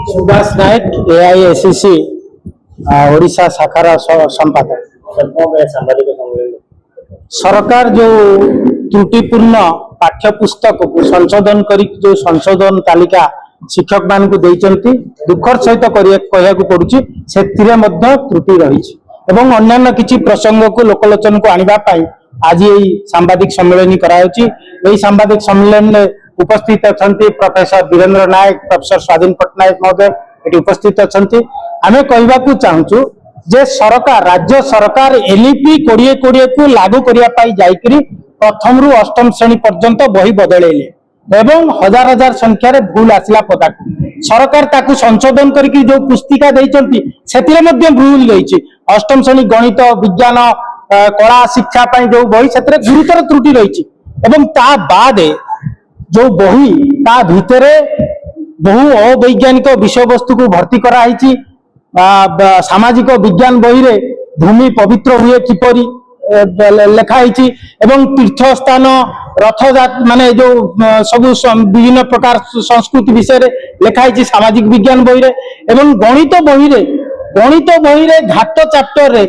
सुभाष नायक एआईएसीसी ओडिशा शाखार संपादक। सरकार जो त्रुटिपूर्ण पाठ्यपुस्तक को संशोधन कर जो संशोधन तालिका शिक्षक मान को देइचंती दुखर सहित कहया पड़ुची से त्रुटि रही एवं अन्य किसी प्रसंग को लोकलोचन को आनिबा पाई आज यही सांबादिक सम्मेलन कराउची। सांबादिक सम्मेलन में उपस्थित अच्छा प्रोफेसर वीरेंद्र नायक, प्रोफेसर स्वाधीन पट्टनायक महोदय ये उपस्थित अच्छा। आम कहवाक चाहूँ जे सरकार राज्य सरकार एलईपी 2020 को लागू करने प्रथम रु अष्टम श्रेणी पर्यंत बही बदलैले एवं हजार हजार संख्यार भूल आसला पदाक सरकार ताकू संशोधन करके जो पुस्तिका देइचंती सेतिरे मध्ये भूल रही। अष्टम श्रेणी गणित विज्ञान कला शिक्षा पाई जो बही सेतिरे गुरुतर त्रुटि रही एवं ता बाद जो बही ता भितरे बहु अवैज्ञानिक विषय वस्तु को भर्ती कराई। सामाजिक विज्ञान बही रे भूमि पवित्र हुए किपरि लिखाई एवं तीर्थ स्थान रथ माने जो सब विभिन्न प्रकार संस्कृति विषय रे लिखाई सामाजिक विज्ञान बही रे एवं गणित बही रे घाट चैप्टर रे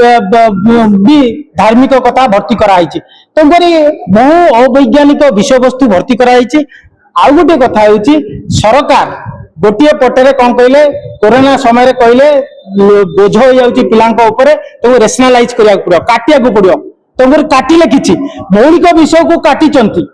भी धार्मिक कथा भर्ती कराई। तेणुकरी बहु अवैज्ञानिक विषय वस्तु भर्ती कराई। आउ गोटे कथा होची सरकार गोटे पटे कौन कहले कोरोना समय कहले बोझ हो जाउची पिलांको ऊपर तो रेशनलाइज करिया पड़ो काटिया को पड़ो तो काटिले किछि मौलिक विषय को काटी चंती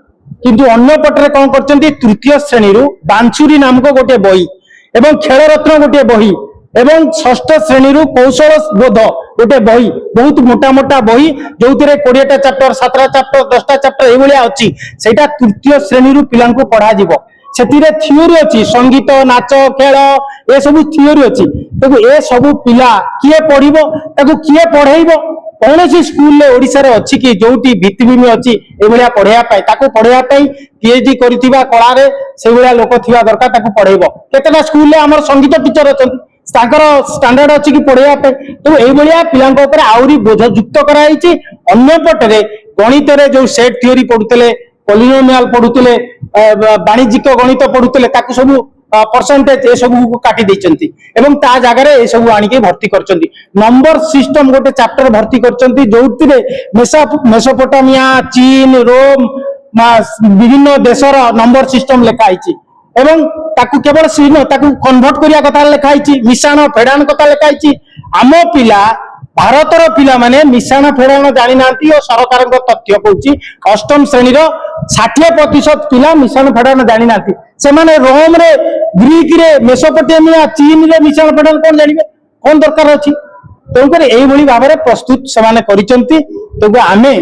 किंतु अन्य पटे कौन करचंती तृतीय श्रेणी रु बांसुरी नामक गोटे बही एवं खेल रत्न गोटे बही एवं षष्ठ श्रेणी रु कौशल बोध गोटे बही बहुत मोटा मोटा बही जो 20टा चैप्टर 7टा चैप्टर 10टा चैप्टर एभलिया अछि सेटा तृतीय श्रेणी रु पिलांको पढ़ा जिवो। सेतिरे थियोरी अछि संगीत नाच खेल ए सब थियोरी अछि तो ए सब पिला किए पढ़िबो ताको किए पढ़ाइबो कौन सी स्कूल ले ओडिसा रे अछि कि जोटी भित्तिभूमि अछि एभलिया पढ़ाया पाई ताको पढ़ाया पाई पीएचडी करितिबा कला रे सेभलिया लोक थिबा दरकार ताको पढ़ाइबो। केतेटा स्कूल ले हमर संगीत टीचर अछंती ताकर स्टैंडर्ड अछि कि पढ़ाया पाई तो एभलिया पिलांको ऊपर आउरी बोझ युक्त कराइछि। अन्य पटरे गणित रे जो सेट थियोरी पढुतले पॉलिनोमियल पढुतले वाणिज्यिक गणित पढुतले ताकू सब परसेंटेज ए सब को काटी देइचंती एवं ता जगह रे ए सब आनी के भर्ती करचंती। नंबर सिस्टम गोटे चैप्टर भर्ती करचंती जोउतिरे मेसोपोटामिया चीन रोम विभिन्न देशर नंबर सिस्टम लिखा आइछि एवं ताकू केवल सीन ताकू कन्वर्ट करिया कथा लिखा आइछि मिशान फेडान कथा लिखा आइछि। आम पिला भारतर पिला माने मिशाण फेड़ाण जानी नांती और सरकार तथ्य कहूँ अष्टम श्रेणी 60% पिला मिशाण फेड़ाण जानी नांती से माने रोम रे ग्रीक रे मेसोपोटामिया चीन रे मिशाण फेड़ाण कौन जानिबे कौन दरकार अछि तेणुकर एभली भाव में प्रस्तुत से करिसेंती। तो आमे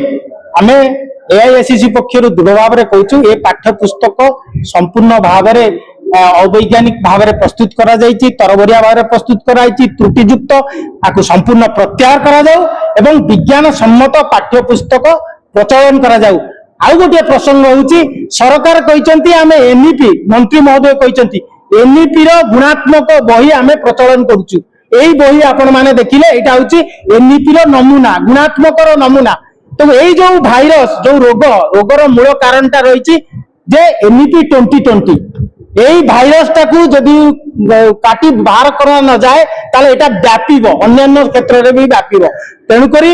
एआईएसीसी पक्षर दृढ़ भाव में कहूँ ए पाठ्यपुस्तक संपूर्ण भाव में अवैज्ञानिक भाव में प्रस्तुत करा जायछि तरबरिया भाव में प्रस्तुत कराई त्रुटियुक्त आकु संपूर्ण प्रत्याहार करा जाऊ एवं विज्ञान सम्मत पाठ्यपुस्तक प्रचलन करा जाऊ। आउ गोटे प्रसंग होउछि सरकार कहिसंती आमे एनईपी मंत्री महोदय कहिसंती एनईपी रो गुणात्मक बही आमे प्रचलन करूछु। एई बही आपण माने देखिले एटा होउछि एनईपी रो नमूना गुणात्मक रो नमूना। तो एई जो भाइरस जो रोगर मूल कारणटा रहिछि जे एनईपी 2020 यही भाइरस टाकू जदि काटी बाहर करा न जाए ताले एटा व्यापीबो अन्य क्षेत्र रे भी व्यापीबो। तेणुकरी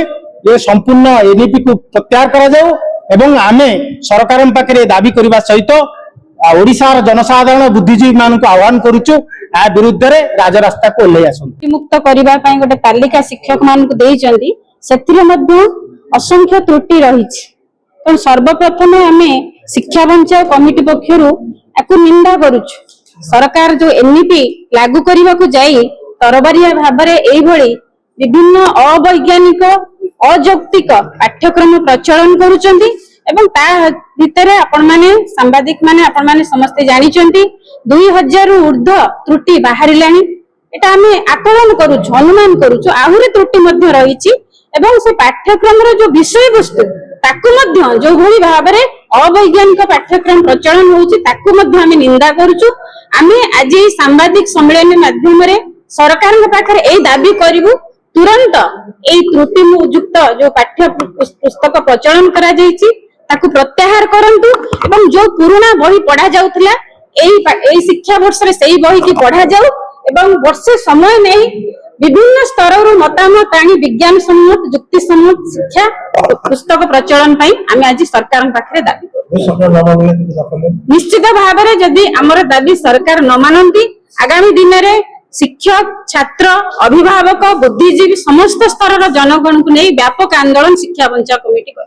ये संपूर्ण एनईपी को प्रत्याहार करा जाऊ एवं आमे सरकार पाखे दाबी करने सहित ओडिशार जनसाधारण बुद्धिजीवी मान को आह्वान करुचु आ विरुद्ध रे राजरास्ता को ओल्लै आसंतु। मुक्त करबा पई गोटे तालिका शिक्षक मान को देइचंदी सेतिरे मध्ये असंख्य त्रुटि रहिछि। तो सर्वप्रथम आमे शिक्षा बंचाओ कमिटी पक्षरु आकु निंदा करुछु। सरकार जो एनईपी लागू करबा को जाई तरबारिया भाबरे एई भली विभिन्न अवैज्ञानिक अयौक्तिक पाठ्यक्रम प्रचलन करुचंदी एवं ता भितरे आपण माने सांबादिक माने आपण माने समस्त जानिचंती 2000 रु ऊर्ध्व त्रुटि बाहरिलानी एटा हमें आकलन करुछु अनुमान करुछु आहुरे त्रुटि मध्य रहिछि एवं से पाठ्यक्रम रो जो विषय वस्तु ताकु मध्य जो भली भाबरे अवैज्ञानिक पाठ्यक्रम प्रचलन होउछि ताकु मध्य हमें निंदा करुछु। हमें आज ए सांबादिक सम्मेलन माध्यम रे सरकार के पाखरे ए दाबी करिवु तुरंत ए त्रुटि युक्त जो पाठ्य पुस्तक प्रचलन करा जायछि ताकु प्रत्याहार करंतु एवं जो पुराना बही पढ़ा जाउथला এই শিକ୍ଷା বর্ষରେ ସେଇ ବହି की पढ़ा जाऊ ଏବଂ ବର୍ଷେ ସମୟ ନେଇ विभिन्न स्तरରୁ मतामत आनी विज्ञान सम्मत युक्ति सम्मत शिक्षा पुस्तक प्रचलन ପାଇଁ ଆମେ ଆଜି ସରକାରଙ୍କ ପାଖରେ ଦାବି निश्चित भाव में जदि आमर दाबी सरकार न मानती आगामी दिन में शिक्षक छात्र अभिभावक बुद्धिजीवी समस्त स्तर जनगण को नहीं व्यापक आंदोलन शिक्षा बंचाओ कमिटी कर